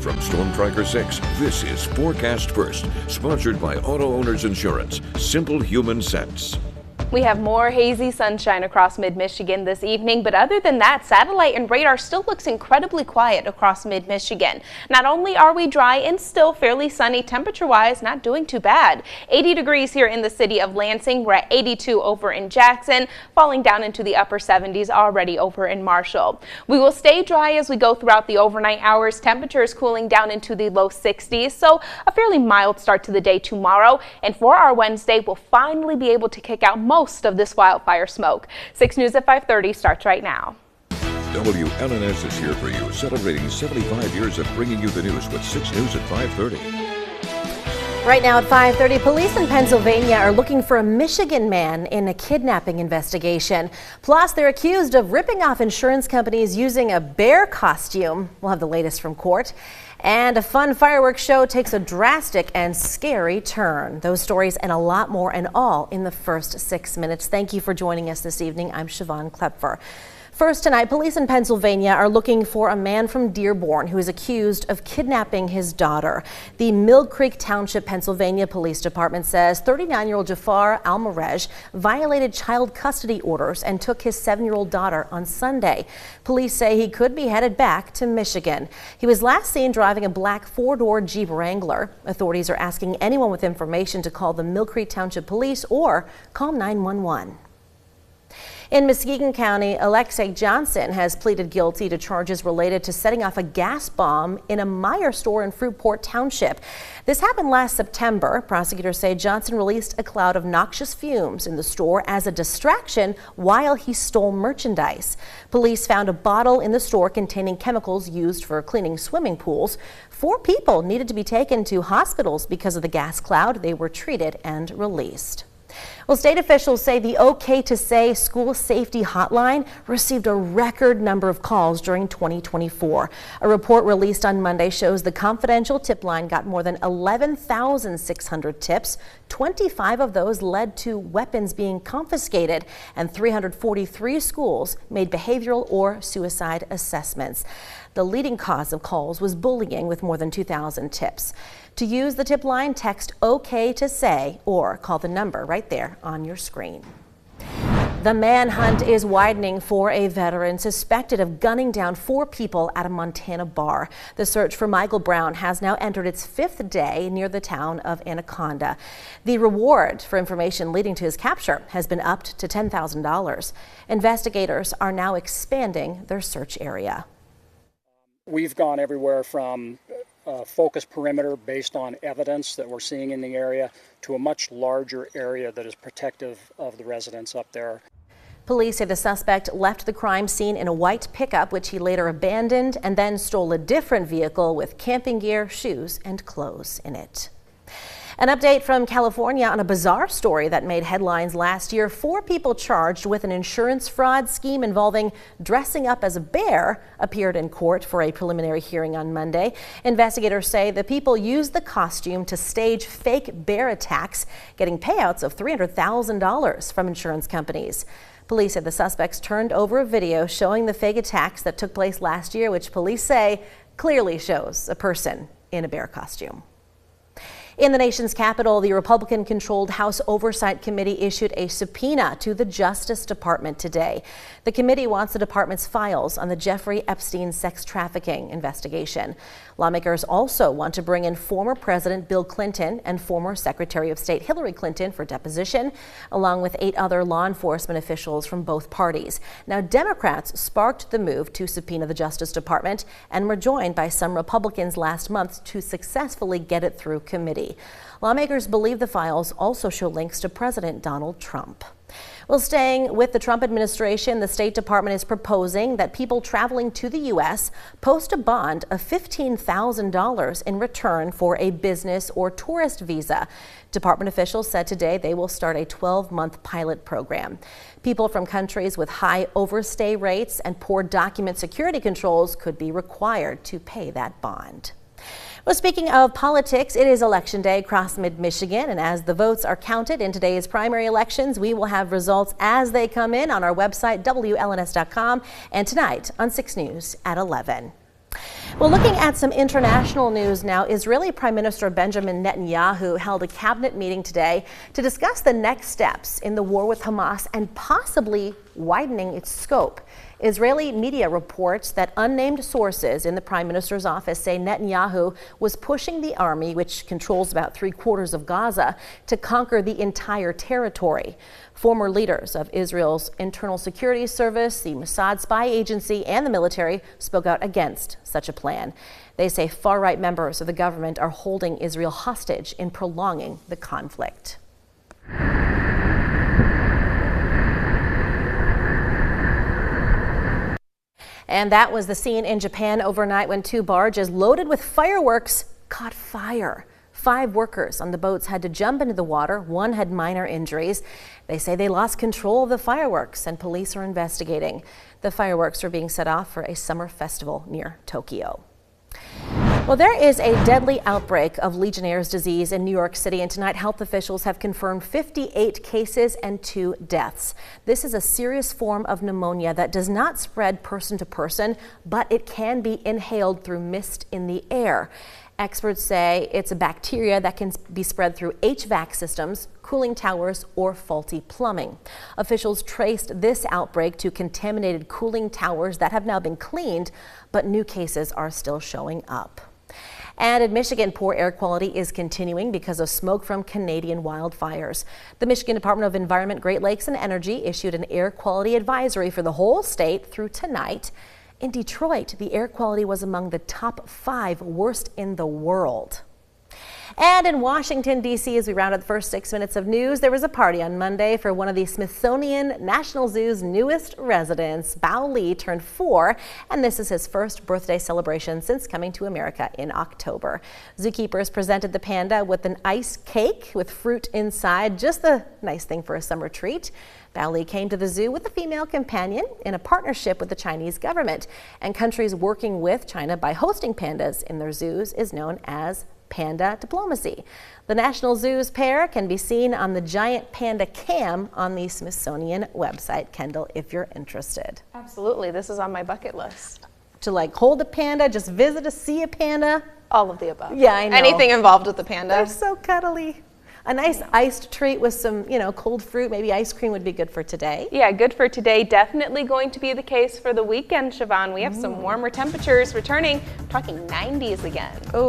From Storm Tracker 6, this is Forecast First, sponsored by Auto Owners Insurance. Simple human sense. We have more hazy sunshine across mid-Michigan this evening, but other than that, satellite and radar still looks incredibly quiet across mid-Michigan. Not only are we dry and still fairly sunny, temperature-wise, not doing too bad. 80 degrees here in the city of Lansing. We're at 82 over in Jackson, falling down into the upper 70s already over in Marshall. We will stay dry as we go throughout the overnight hours. Temperatures cooling down into the low 60s, so a fairly mild start to the day tomorrow. And for our Wednesday, we'll finally be able to kick out most of this wildfire smoke. 6 News at 5:30 starts right now. WLNS is here for you, celebrating 75 years of bringing you the news with 6 News at 5:30. Right now at 5:30, police in Pennsylvania are looking for a Michigan man in a kidnapping investigation. Plus, they're accused of ripping off insurance companies using a bear costume. We'll have the latest from court. And a fun fireworks show takes a drastic and scary turn. Those stories and a lot more, and all in the first 6 minutes. Thank you for joining us this evening. I'm Siobhan Klepfer. First tonight, police in Pennsylvania are looking for a man from Dearborn who is accused of kidnapping his daughter. The Mill Creek Township, Pennsylvania Police Department says 39-year-old Jafar Almarej violated child custody orders and took his 7-year-old daughter on Sunday. Police say he could be headed back to Michigan. He was last seen driving a black 4-door Jeep Wrangler. Authorities are asking anyone with information to call the Mill Creek Township Police or call 911. In Muskegon County, Alexei Johnson has pleaded guilty to charges related to setting off a gas bomb in a Meijer store in Fruitport Township. This happened last September. Prosecutors say Johnson released a cloud of noxious fumes in the store as a distraction while he stole merchandise. Police found a bottle in the store containing chemicals used for cleaning swimming pools. 4 people needed to be taken to hospitals because of the gas cloud. They were treated and released. Well, state officials say the OK to Say school safety hotline received a record number of calls during 2024. A report released on Monday shows the confidential tip line got more than 11,600 tips. 25 of those led to weapons being confiscated, and 343 schools made behavioral or suicide assessments. The leading cause of calls was bullying, with more than 2,000 tips. To use the tip line, text OK to Say or call the number right there on your screen. The manhunt is widening for a veteran suspected of gunning down 4 people at a Montana bar. The search for Michael Brown has now entered its 5th day near the town of Anaconda. The reward for information leading to his capture has been upped to $10,000. Investigators are now expanding their search area. We've gone everywhere from focus perimeter based on evidence that we're seeing in the area to a much larger area that is protective of the residents up there. Police say the suspect left the crime scene in a white pickup, which he later abandoned, and then stole a different vehicle with camping gear, shoes, and clothes in it. An update from California on a bizarre story that made headlines last year. 4 people charged with an insurance fraud scheme involving dressing up as a bear appeared in court for a preliminary hearing on Monday. Investigators say the people used the costume to stage fake bear attacks, getting payouts of $300,000 from insurance companies. Police said the suspects turned over a video showing the fake attacks that took place last year, which police say clearly shows a person in a bear costume. In the nation's capital, the Republican-controlled House Oversight Committee issued a subpoena to the Justice Department today. The committee wants the department's files on the Jeffrey Epstein sex trafficking investigation. Lawmakers also want to bring in former President Bill Clinton and former Secretary of State Hillary Clinton for deposition, along with 8 other law enforcement officials from both parties. Now, Democrats sparked the move to subpoena the Justice Department and were joined by some Republicans last month to successfully get it through committee. Lawmakers believe the files also show links to President Donald Trump. Well, staying with the Trump administration, the State Department is proposing that people traveling to the U.S. post a bond of $15,000 in return for a business or tourist visa. Department officials said today they will start a 12-month pilot program. People from countries with high overstay rates and poor document security controls could be required to pay that bond. Well, speaking of politics, it is Election Day across mid-Michigan, and as the votes are counted in today's primary elections, we will have results as they come in on our website, WLNS.com, and tonight on 6 News at 11. Well, looking at some international news now, Israeli Prime Minister Benjamin Netanyahu held a cabinet meeting today to discuss the next steps in the war with Hamas and possibly widening its scope. Israeli media reports that unnamed sources in the prime minister's office say Netanyahu was pushing the army, which controls about 3/4 of Gaza, to conquer the entire territory. Former leaders of Israel's Internal Security Service, the Mossad spy agency, and the military spoke out against such a plan. They say far-right members of the government are holding Israel hostage in prolonging the conflict. And that was the scene in Japan overnight when 2 barges loaded with fireworks caught fire. 5 workers on the boats had to jump into the water. 1 had minor injuries. They say they lost control of the fireworks and police are investigating. The fireworks are being set off for a summer festival near Tokyo. Well, there is a deadly outbreak of Legionnaire's disease in New York City, and tonight health officials have confirmed 58 cases and 2 deaths. This is a serious form of pneumonia that does not spread person to person, but it can be inhaled through mist in the air. Experts say it's a bacteria that can be spread through HVAC systems, cooling towers, or faulty plumbing. Officials traced this outbreak to contaminated cooling towers that have now been cleaned, but new cases are still showing up. And in Michigan, poor air quality is continuing because of smoke from Canadian wildfires. The Michigan Department of Environment, Great Lakes and Energy issued an air quality advisory for the whole state through tonight. In Detroit, the air quality was among the top 5 worst in the world. And in Washington, D.C., as we round out the first 6 minutes of news, there was a party on Monday for one of the Smithsonian National Zoo's newest residents. Bao Li turned 4, and this is his first birthday celebration since coming to America in October. Zookeepers presented the panda with an ice cake with fruit inside, just a nice thing for a summer treat. Bao Li came to the zoo with a female companion in a partnership with the Chinese government, and countries working with China by hosting pandas in their zoos is known as panda diplomacy. The National Zoo's pair can be seen on the giant panda cam on the Smithsonian website. Kendall, if you're interested. Absolutely. This is on my bucket list. To hold a panda, just visit see a panda. All of the above. Yeah, I know. Anything involved with the panda. They're so cuddly. A nice iced treat with some, cold fruit, maybe ice cream would be good for today. Yeah, good for today. Definitely going to be the case for the weekend, Siobhan. We have some warmer temperatures returning. We're talking 90s again. Oh.